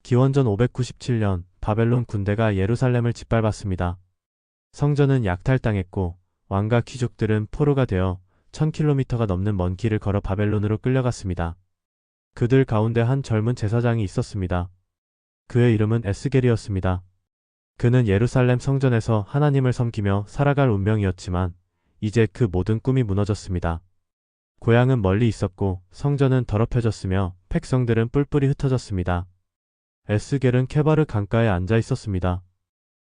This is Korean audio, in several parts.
기원전 597년 바벨론 군대가 예루살렘을 짓밟았습니다. 성전은 약탈당했고 왕과 귀족들은 포로가 되어 1000km가 넘는 먼 길을 걸어 바벨론으로 끌려갔습니다. 그들 가운데 한 젊은 제사장이 있었습니다. 그의 이름은 에스겔이었습니다. 그는 예루살렘 성전에서 하나님을 섬기며 살아갈 운명이었지만 이제 그 모든 꿈이 무너졌습니다. 고향은 멀리 있었고 성전은 더럽혀졌으며 백성들은 뿔뿔이 흩어졌습니다. 에스겔은 케바르 강가에 앉아 있었습니다.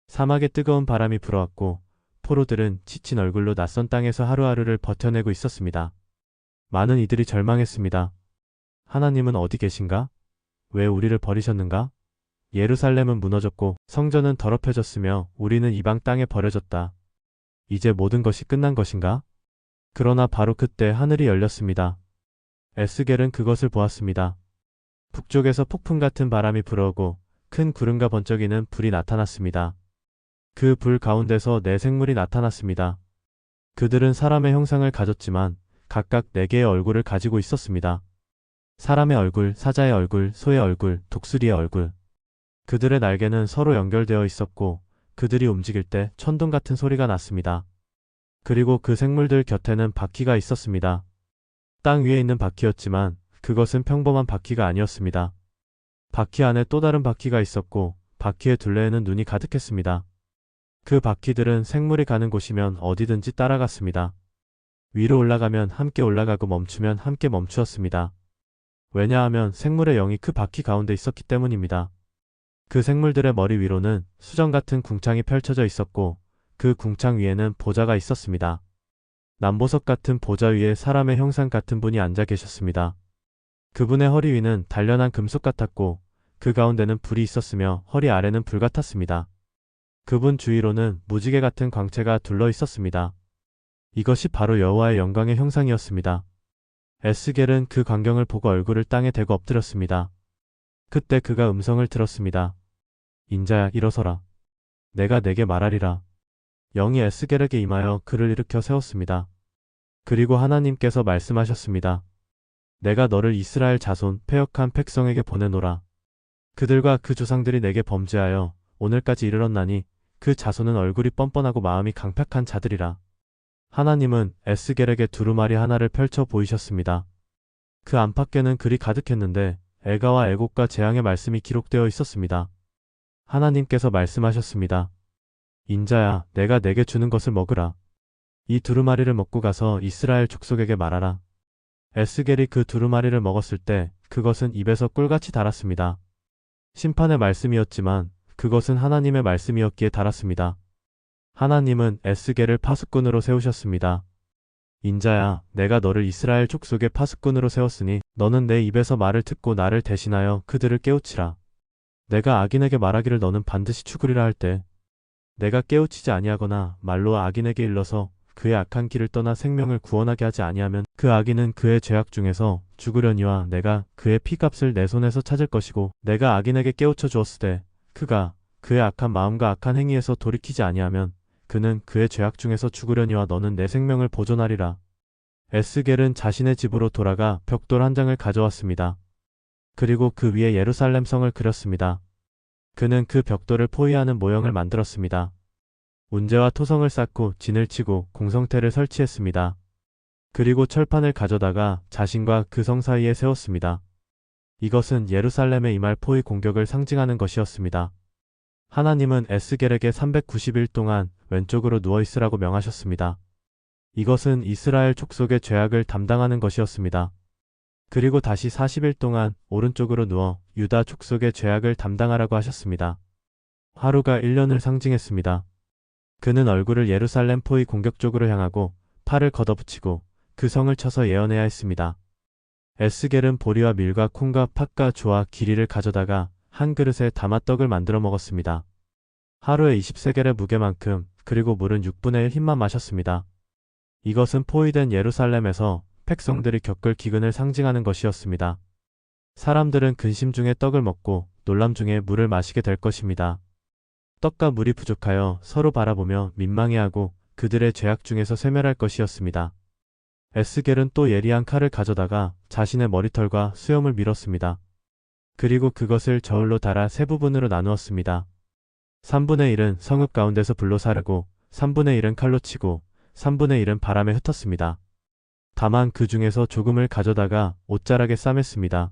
사막에 뜨거운 바람이 불어왔고 포로들은 지친 얼굴로 낯선 땅에서 하루하루를 버텨내고 있었습니다. 많은 이들이 절망했습니다. 하나님은 어디 계신가? 왜 우리를 버리셨는가? 예루살렘은 무너졌고 성전은 더럽혀졌으며 우리는 이방 땅에 버려졌다. 이제 모든 것이 끝난 것인가? 그러나 바로 그때 하늘이 열렸습니다. 에스겔은 그것을 보았습니다. 북쪽에서 폭풍 같은 바람이 불어오고 큰 구름과 번쩍이는 불이 나타났습니다. 그 불 가운데서 네 생물이 나타났습니다. 그들은 사람의 형상을 가졌지만 각각 4개의 얼굴을 가지고 있었습니다. 사람의 얼굴, 사자의 얼굴, 소의 얼굴, 독수리의 얼굴. 그들의 날개는 서로 연결되어 있었고 그들이 움직일 때 천둥 같은 소리가 났습니다. 그리고 그 생물들 곁에는 바퀴가 있었습니다. 땅 위에 있는 바퀴였지만 그것은 평범한 바퀴가 아니었습니다. 바퀴 안에 또 다른 바퀴가 있었고 바퀴의 둘레에는 눈이 가득했습니다. 그 바퀴들은 생물이 가는 곳이면 어디든지 따라갔습니다. 위로 올라가면 함께 올라가고 멈추면 함께 멈추었습니다. 왜냐하면 생물의 영이 그 바퀴 가운데 있었기 때문입니다. 그 생물들의 머리 위로는 수정 같은 궁창이 펼쳐져 있었고 그 궁창 위에는 보좌가 있었습니다. 남보석 같은 보좌 위에 사람의 형상 같은 분이 앉아 계셨습니다. 그분의 허리 위는 단련한 금속 같았고 그 가운데는 불이 있었으며 허리 아래는 불 같았습니다. 그분 주위로는 무지개 같은 광채가 둘러 있었습니다. 이것이 바로 여호와의 영광의 형상이었습니다. 에스겔은 그 광경을 보고 얼굴을 땅에 대고 엎드렸습니다. 그때 그가 음성을 들었습니다. 인자야, 일어서라. 내가 내게 말하리라. 영이 에스겔에게 임하여 그를 일으켜 세웠습니다. 그리고 하나님께서 말씀하셨습니다. 내가 너를 이스라엘 자손 패역한 백성에게 보내노라. 그들과 그 조상들이 내게 범죄하여 오늘까지 이르렀나니 그 자손은 얼굴이 뻔뻔하고 마음이 강팍한 자들이라. 하나님은 에스겔에게 두루마리 하나를 펼쳐 보이셨습니다. 그 안팎에는 글이 가득했는데 애가와 애곡과 재앙의 말씀이 기록되어 있었습니다. 하나님께서 말씀하셨습니다. 인자야, 내가 내게 주는 것을 먹으라. 이 두루마리를 먹고 가서 이스라엘 족속에게 말하라. 에스겔이 그 두루마리를 먹었을 때 그것은 입에서 꿀같이 달았습니다. 심판의 말씀이었지만 그것은 하나님의 말씀이었기에 달았습니다. 하나님은 에스겔을 파수꾼으로 세우셨습니다. 인자야, 내가 너를 이스라엘 족속의 파수꾼으로 세웠으니 너는 내 입에서 말을 듣고 나를 대신하여 그들을 깨우치라. 내가 악인에게 말하기를 너는 반드시 죽으리라 할 때 내가 깨우치지 아니하거나 말로 악인에게 일러서 그의 악한 길을 떠나 생명을 구원하게 하지 아니하면 그 악인은 그의 죄악 중에서 죽으려니와 내가 그의 피값을 내 손에서 찾을 것이고 내가 악인에게 깨우쳐 주었으되 그가 그의 악한 마음과 악한 행위에서 돌이키지 아니하면 그는 그의 죄악 중에서 죽으려니와 너는 내 생명을 보존하리라. 에스겔은 자신의 집으로 돌아가 벽돌 한 장을 가져왔습니다. 그리고 그 위에 예루살렘 성을 그렸습니다. 그는 그 벽돌을 포위하는 모형을 만들었습니다. 운제와 토성을 쌓고 진을 치고 공성태를 설치했습니다. 그리고 철판을 가져다가 자신과 그 성 사이에 세웠습니다. 이것은 예루살렘에 임할 포위 공격을 상징하는 것이었습니다. 하나님은 에스겔에게 390일 동안 왼쪽으로 누워있으라고 명하셨습니다. 이것은 이스라엘 족속의 죄악을 담당하는 것이었습니다. 그리고 다시 40일 동안 오른쪽으로 누워 유다 족속의 죄악을 담당하라고 하셨습니다. 하루가 1년을 상징했습니다. 그는 얼굴을 예루살렘 포위 공격 쪽으로 향하고 팔을 걷어붙이고 그 성을 쳐서 예언해야 했습니다. 에스겔은 보리와 밀과 콩과 팥과 조와 기리를 가져다가 한 그릇에 담아 떡을 만들어 먹었습니다. 하루에 20세겔의 무게만큼 그리고 물은 6분의 1 힘만 마셨습니다. 이것은 포위된 예루살렘에서 백성들이 겪을 기근을 상징하는 것이었습니다. 사람들은 근심 중에 떡을 먹고 놀람 중에 물을 마시게 될 것입니다. 떡과 물이 부족하여 서로 바라보며 민망해하고 그들의 죄악 중에서 쇠멸할 것이었습니다. 에스겔은 또 예리한 칼을 가져다가 자신의 머리털과 수염을 밀었습니다. 그리고 그것을 저울로 달아 세 부분으로 나누었습니다. 3분의 1은 성읍 가운데서 불로 사르고 3분의 1은 칼로 치고 3분의 1은 바람에 흩었습니다. 다만 그 중에서 조금을 가져다가 옷자락에 싸맸습니다.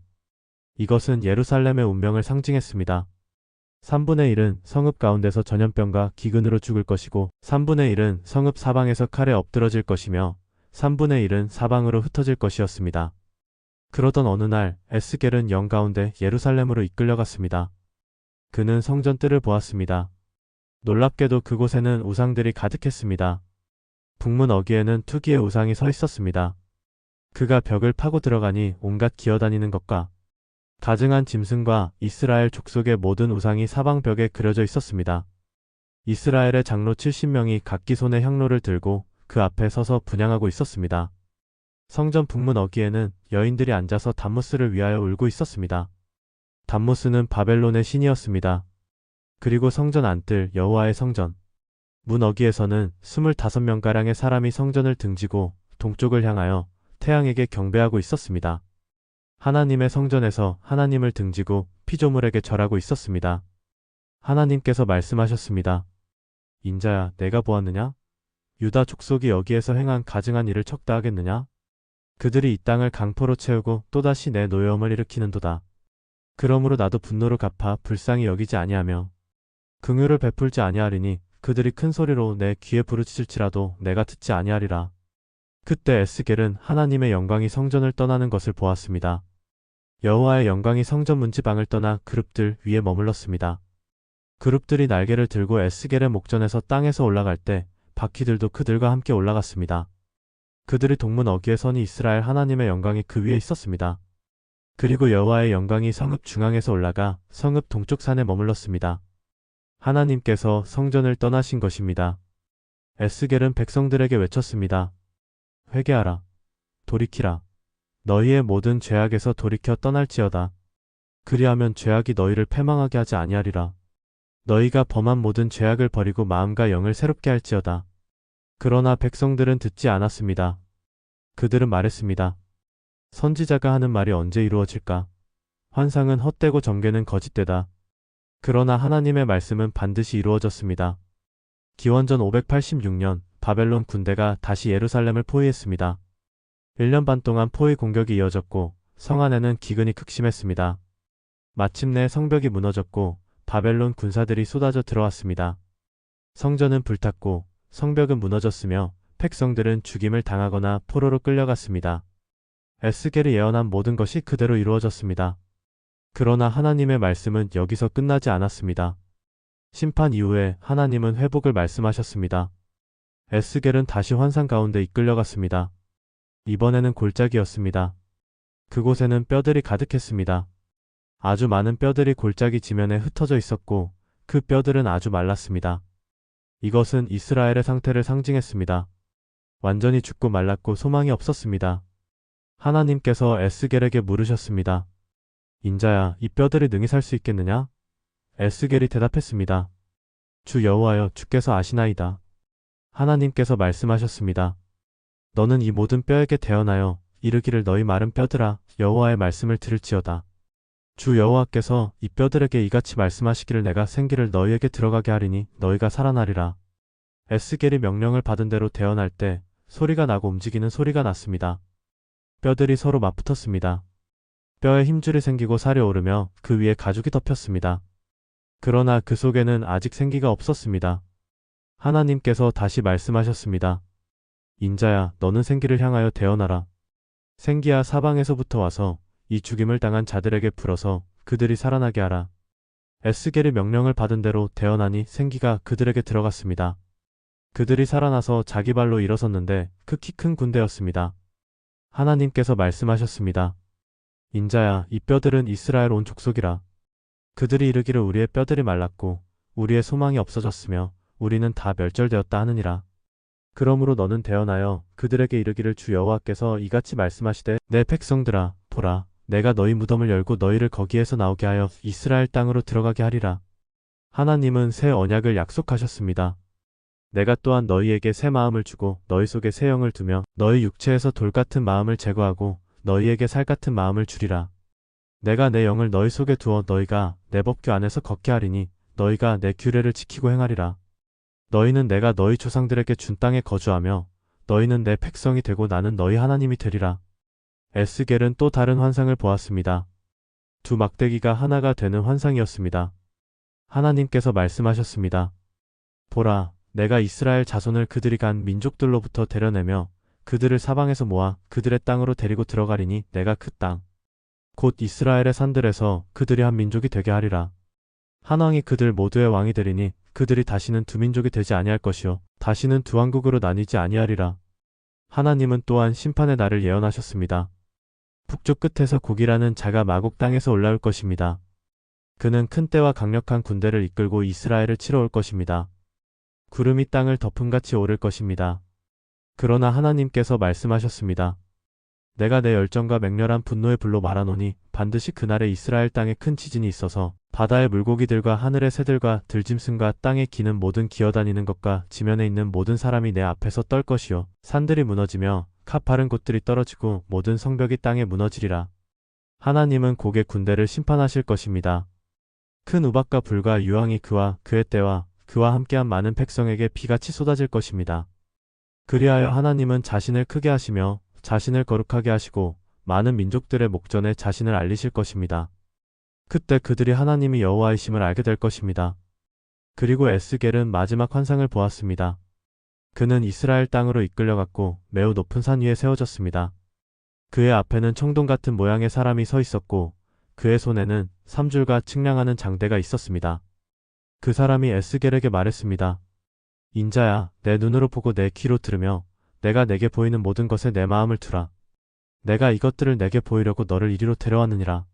이것은 예루살렘의 운명을 상징했습니다. 3분의 1은 성읍 가운데서 전염병과 기근으로 죽을 것이고 3분의 1은 성읍 사방에서 칼에 엎드러질 것이며 3분의 1은 사방으로 흩어질 것이었습니다. 그러던 어느 날 에스겔은 영 가운데 예루살렘으로 이끌려갔습니다. 그는 성전 뜰을 보았습니다. 놀랍게도 그곳에는 우상들이 가득했습니다. 북문 어귀에는 투기의 우상이 서 있었습니다. 그가 벽을 파고 들어가니 온갖 기어다니는 것과 가증한 짐승과 이스라엘 족속의 모든 우상이 사방 벽에 그려져 있었습니다. 이스라엘의 장로 70명이 각기 손에 향로를 들고 그 앞에 서서 분향하고 있었습니다. 성전 북문 어귀에는 여인들이 앉아서 담무스를 위하여 울고 있었습니다. 담무스는 바벨론의 신이었습니다. 그리고 성전 안뜰 여호와의 성전 문 어귀에서는 25명가량의 사람이 성전을 등지고 동쪽을 향하여 태양에게 경배하고 있었습니다. 하나님의 성전에서 하나님을 등지고 피조물에게 절하고 있었습니다. 하나님께서 말씀하셨습니다. 인자야, 내가 보았느냐? 유다 족속이 여기에서 행한 가증한 일을 척다 하겠느냐? 그들이 이 땅을 강포로 채우고 또다시 내 노여움을 일으키는도다. 그러므로 나도 분노로 갚아 불쌍히 여기지 아니하며 긍휼을 베풀지 아니하리니 그들이 큰 소리로 내 귀에 부르짖을지라도 내가 듣지 아니하리라. 그때 에스겔은 하나님의 영광이 성전을 떠나는 것을 보았습니다. 여호와의 영광이 성전 문지방을 떠나 그룹들 위에 머물렀습니다. 그룹들이 날개를 들고 에스겔의 목전에서 땅에서 올라갈 때 바퀴들도 그들과 함께 올라갔습니다. 그들이 동문 어귀에 서니 이스라엘 하나님의 영광이 그 위에 있었습니다. 그리고 여호와의 영광이 성읍 중앙에서 올라가 성읍 동쪽 산에 머물렀습니다. 하나님께서 성전을 떠나신 것입니다. 에스겔은 백성들에게 외쳤습니다. 회개하라. 돌이키라. 너희의 모든 죄악에서 돌이켜 떠날지어다. 그리하면 죄악이 너희를 패망하게 하지 아니하리라. 너희가 범한 모든 죄악을 버리고 마음과 영을 새롭게 할지어다. 그러나 백성들은 듣지 않았습니다. 그들은 말했습니다. 선지자가 하는 말이 언제 이루어질까? 환상은 헛되고 점괘는 거짓되다. 그러나 하나님의 말씀은 반드시 이루어졌습니다. 기원전 586년 바벨론 군대가 다시 예루살렘을 포위했습니다. 1년 반 동안 포위 공격이 이어졌고 성 안에는 기근이 극심했습니다. 마침내 성벽이 무너졌고 바벨론 군사들이 쏟아져 들어왔습니다. 성전은 불탔고 성벽은 무너졌으며 백성들은 죽임을 당하거나 포로로 끌려갔습니다. 에스겔이 예언한 모든 것이 그대로 이루어졌습니다. 그러나 하나님의 말씀은 여기서 끝나지 않았습니다. 심판 이후에 하나님은 회복을 말씀하셨습니다. 에스겔은 다시 환상 가운데 이끌려갔습니다. 이번에는 골짜기였습니다. 그곳에는 뼈들이 가득했습니다. 아주 많은 뼈들이 골짜기 지면에 흩어져 있었고 그 뼈들은 아주 말랐습니다. 이것은 이스라엘의 상태를 상징했습니다. 완전히 죽고 말랐고 소망이 없었습니다. 하나님께서 에스겔에게 물으셨습니다. 인자야, 이 뼈들이 능히 살 수 있겠느냐? 에스겔이 대답했습니다. 주 여호와여, 주께서 아시나이다. 하나님께서 말씀하셨습니다. 너는 이 모든 뼈에게 대언하여 이르기를 너희 마른 뼈들아, 여호와의 말씀을 들을지어다. 주 여호와께서 이 뼈들에게 이같이 말씀하시기를 내가 생기를 너희에게 들어가게 하리니 너희가 살아나리라. 에스겔이 명령을 받은 대로 대언할 때 소리가 나고 움직이는 소리가 났습니다. 뼈들이 서로 맞붙었습니다. 뼈에 힘줄이 생기고 살이 오르며 그 위에 가죽이 덮였습니다. 그러나 그 속에는 아직 생기가 없었습니다. 하나님께서 다시 말씀하셨습니다. 인자야, 너는 생기를 향하여 대언하라. 생기야, 사방에서부터 와서 이 죽임을 당한 자들에게 불어서 그들이 살아나게 하라. 에스겔이 명령을 받은 대로 대언하니 생기가 그들에게 들어갔습니다. 그들이 살아나서 자기 발로 일어섰는데 그 키 큰 군대였습니다. 하나님께서 말씀하셨습니다. 인자야, 이 뼈들은 이스라엘 온 족속이라. 그들이 이르기를 우리의 뼈들이 말랐고 우리의 소망이 없어졌으며 우리는 다 멸절되었다 하느니라. 그러므로 너는 대언하여 그들에게 이르기를 주 여호와께서 이같이 말씀하시되 내 백성들아, 보라, 내가 너희 무덤을 열고 너희를 거기에서 나오게 하여 이스라엘 땅으로 들어가게 하리라. 하나님은 새 언약을 약속하셨습니다. 내가 또한 너희에게 새 마음을 주고 너희 속에 새 영을 두며 너희 육체에서 돌 같은 마음을 제거하고 너희에게 살 같은 마음을 주리라. 내가 내 영을 너희 속에 두어 너희가 내 법규 안에서 걷게 하리니 너희가 내 규례를 지키고 행하리라. 너희는 내가 너희 조상들에게 준 땅에 거주하며 너희는 내 백성이 되고 나는 너희 하나님이 되리라. 에스겔은 또 다른 환상을 보았습니다. 두 막대기가 하나가 되는 환상이었습니다. 하나님께서 말씀하셨습니다. 보라, 내가 이스라엘 자손을 그들이 간 민족들로부터 데려내며 그들을 사방에서 모아 그들의 땅으로 데리고 들어가리니 내가 그 땅, 곧 이스라엘의 산들에서 그들이 한 민족이 되게 하리라. 한 왕이 그들 모두의 왕이 되리니 그들이 다시는 두 민족이 되지 아니할 것이요 다시는 두 왕국으로 나뉘지 아니하리라. 하나님은 또한 심판의 날을 예언하셨습니다. 북쪽 끝에서 곡이라는 자가 마곡 땅에서 올라올 것입니다. 그는 큰 때와 강력한 군대를 이끌고 이스라엘을 치러 올 것입니다. 구름이 땅을 덮음같이 오를 것입니다. 그러나 하나님께서 말씀하셨습니다. 내가 내 열정과 맹렬한 분노의 불로 말하노니 반드시 그날에 이스라엘 땅에 큰 지진이 있어서 바다의 물고기들과 하늘의 새들과 들짐승과 땅에 기는 모든 기어다니는 것과 지면에 있는 모든 사람이 내 앞에서 떨 것이요 산들이 무너지며 가파른 곳들이 떨어지고 모든 성벽이 땅에 무너지리라. 하나님은 곡의 군대를 심판하실 것입니다. 큰 우박과 불과 유황이 그와 그의 때와 그와 함께한 많은 백성에게 비같이 쏟아질 것입니다. 그리하여 하나님은 자신을 크게 하시며 자신을 거룩하게 하시고 많은 민족들의 목전에 자신을 알리실 것입니다. 그때 그들이 하나님이 여호와이심을 알게 될 것입니다. 그리고 에스겔은 마지막 환상을 보았습니다. 그는 이스라엘 땅으로 이끌려갔고 매우 높은 산 위에 세워졌습니다. 그의 앞에는 청동 같은 모양의 사람이 서 있었고 그의 손에는 삼줄과 측량하는 장대가 있었습니다. 그 사람이 에스겔에게 말했습니다. 인자야, 내 눈으로 보고 내 귀로 들으며 내가 내게 보이는 모든 것에 내 마음을 두라. 내가 이것들을 내게 보이려고 너를 이리로 데려왔느니라.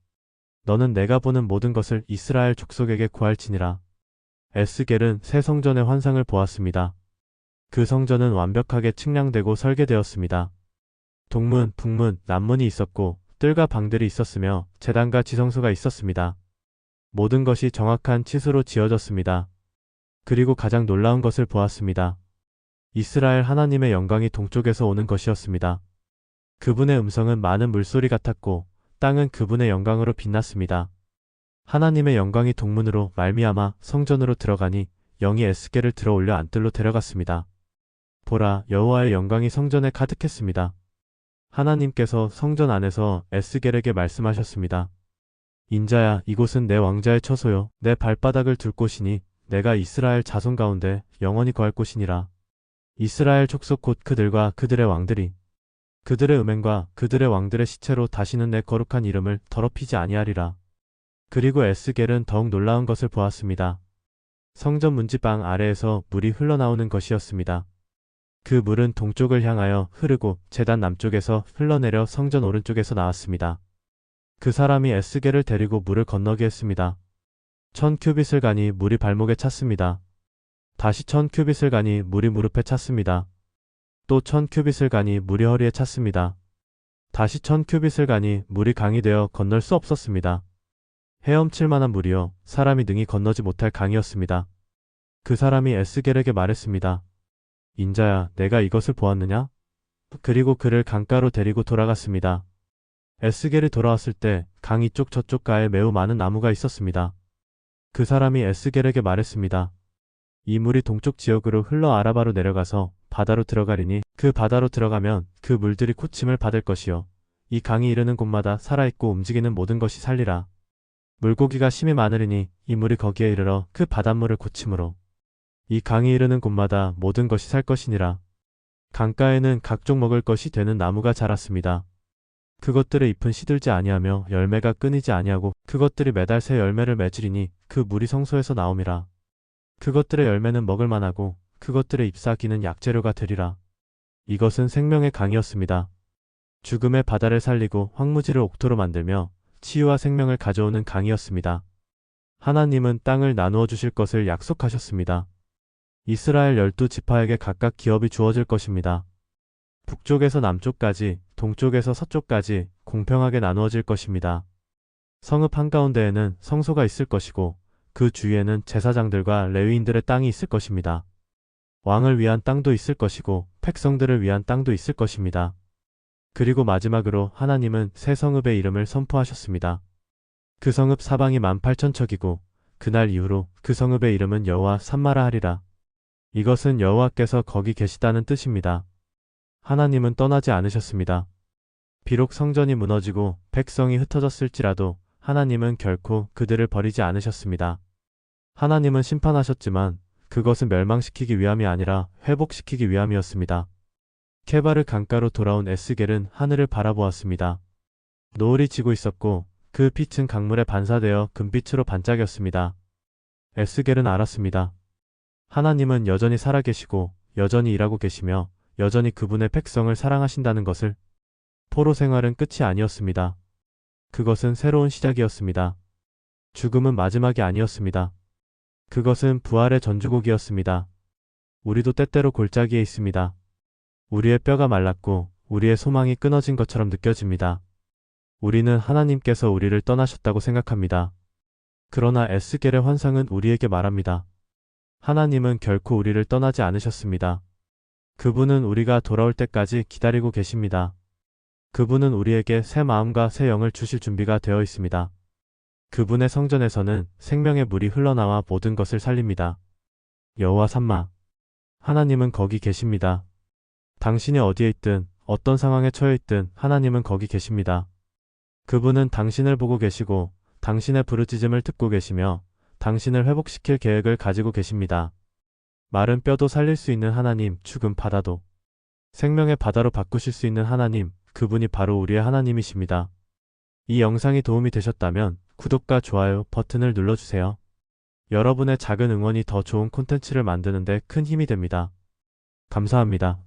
너는 내가 보는 모든 것을 이스라엘 족속에게 구할지니라. 에스겔은 새 성전의 환상을 보았습니다. 그 성전은 완벽하게 측량되고 설계되었습니다. 동문, 북문, 남문이 있었고 뜰과 방들이 있었으며 제단과 지성소가 있었습니다. 모든 것이 정확한 치수로 지어졌습니다. 그리고 가장 놀라운 것을 보았습니다. 이스라엘 하나님의 영광이 동쪽에서 오는 것이었습니다. 그분의 음성은 많은 물소리 같았고 땅은 그분의 영광으로 빛났습니다. 하나님의 영광이 동문으로 말미암아 성전으로 들어가니 영이 에스겔을 들어올려 안뜰로 데려갔습니다. 보라, 여호와의 영광이 성전에 가득했습니다. 하나님께서 성전 안에서 에스겔에게 말씀하셨습니다. 인자야, 이곳은 내 왕자의 처소요 내 발바닥을 둘 곳이니 내가 이스라엘 자손 가운데 영원히 거할 곳이니라. 이스라엘 족속 곧 그들과 그들의 왕들이 그들의 음행과 그들의 왕들의 시체로 다시는 내 거룩한 이름을 더럽히지 아니하리라. 그리고 에스겔은 더욱 놀라운 것을 보았습니다. 성전 문지방 아래에서 물이 흘러나오는 것이었습니다. 그 물은 동쪽을 향하여 흐르고 제단 남쪽에서 흘러내려 성전 오른쪽에서 나왔습니다. 그 사람이 에스겔을 데리고 물을 건너게 했습니다. 1000큐빗을 가니 물이 발목에 찼습니다. 다시 1000큐빗을 가니 물이 무릎에 찼습니다. 또 1000큐빗을 가니 물이 허리에 찼습니다. 다시 1000큐빗을 가니 물이 강이 되어 건널 수 없었습니다. 헤엄칠 만한 물이요 사람이 능히 건너지 못할 강이었습니다. 그 사람이 에스겔에게 말했습니다. 인자야, 내가 이것을 보았느냐? 그리고 그를 강가로 데리고 돌아갔습니다. 에스겔이 돌아왔을 때 강 이쪽 저쪽 가에 매우 많은 나무가 있었습니다. 그 사람이 에스겔에게 말했습니다. 이 물이 동쪽 지역으로 흘러 아라바로 내려가서 바다로 들어가리니 그 바다로 들어가면 그 물들이 고침을 받을 것이요 이 강이 이르는 곳마다 살아있고 움직이는 모든 것이 살리라. 물고기가 심히 많으리니 이 물이 거기에 이르러 그 바닷물을 고침으로 이 강이 이르는 곳마다 모든 것이 살 것이니라. 강가에는 각종 먹을 것이 되는 나무가 자랐습니다. 그것들의 잎은 시들지 아니하며 열매가 끊이지 아니하고 그것들이 매달 새 열매를 맺으리니 그 물이 성소에서 나옴이라. 그것들의 열매는 먹을 만하고 그것들의 잎사귀는 약재료가 되리라. 이것은 생명의 강이었습니다. 죽음의 바다를 살리고 황무지를 옥토로 만들며 치유와 생명을 가져오는 강이었습니다. 하나님은 땅을 나누어 주실 것을 약속하셨습니다. 이스라엘 12지파에게 각각 기업이 주어질 것입니다. 북쪽에서 남쪽까지, 동쪽에서 서쪽까지 공평하게 나누어질 것입니다. 성읍 한가운데에는 성소가 있을 것이고 그 주위에는 제사장들과 레위인들의 땅이 있을 것입니다. 왕을 위한 땅도 있을 것이고 백성들을 위한 땅도 있을 것입니다. 그리고 마지막으로 하나님은 새 성읍의 이름을 선포하셨습니다. 그 성읍 사방이 18,000척이고 그날 이후로 그 성읍의 이름은 여호와 삼마라 하리라. 이것은 여호와께서 거기 계시다는 뜻입니다. 하나님은 떠나지 않으셨습니다. 비록 성전이 무너지고 백성이 흩어졌을지라도 하나님은 결코 그들을 버리지 않으셨습니다. 하나님은 심판하셨지만 그것은 멸망시키기 위함이 아니라 회복시키기 위함이었습니다. 케바르 강가로 돌아온 에스겔은 하늘을 바라보았습니다. 노을이 지고 있었고 그 빛은 강물에 반사되어 금빛으로 반짝였습니다. 에스겔은 알았습니다. 하나님은 여전히 살아계시고 여전히 일하고 계시며 여전히 그분의 백성을 사랑하신다는 것을. 포로 생활은 끝이 아니었습니다. 그것은 새로운 시작이었습니다. 죽음은 마지막이 아니었습니다. 그것은 부활의 전주곡이었습니다. 우리도 때때로 골짜기에 있습니다. 우리의 뼈가 말랐고 우리의 소망이 끊어진 것처럼 느껴집니다. 우리는 하나님께서 우리를 떠나셨다고 생각합니다. 그러나 에스겔의 환상은 우리에게 말합니다. 하나님은 결코 우리를 떠나지 않으셨습니다. 그분은 우리가 돌아올 때까지 기다리고 계십니다. 그분은 우리에게 새 마음과 새 영을 주실 준비가 되어 있습니다. 그분의 성전에서는 생명의 물이 흘러나와 모든 것을 살립니다. 여호와 삼마. 하나님은 거기 계십니다. 당신이 어디에 있든 어떤 상황에 처해 있든 하나님은 거기 계십니다. 그분은 당신을 보고 계시고 당신의 부르짖음을 듣고 계시며 당신을 회복시킬 계획을 가지고 계십니다. 마른 뼈도 살릴 수 있는 하나님, 죽은 바다도 생명의 바다로 바꾸실 수 있는 하나님, 그분이 바로 우리의 하나님이십니다. 이 영상이 도움이 되셨다면 구독과 좋아요 버튼을 눌러주세요. 여러분의 작은 응원이 더 좋은 콘텐츠를 만드는 데 큰 힘이 됩니다. 감사합니다.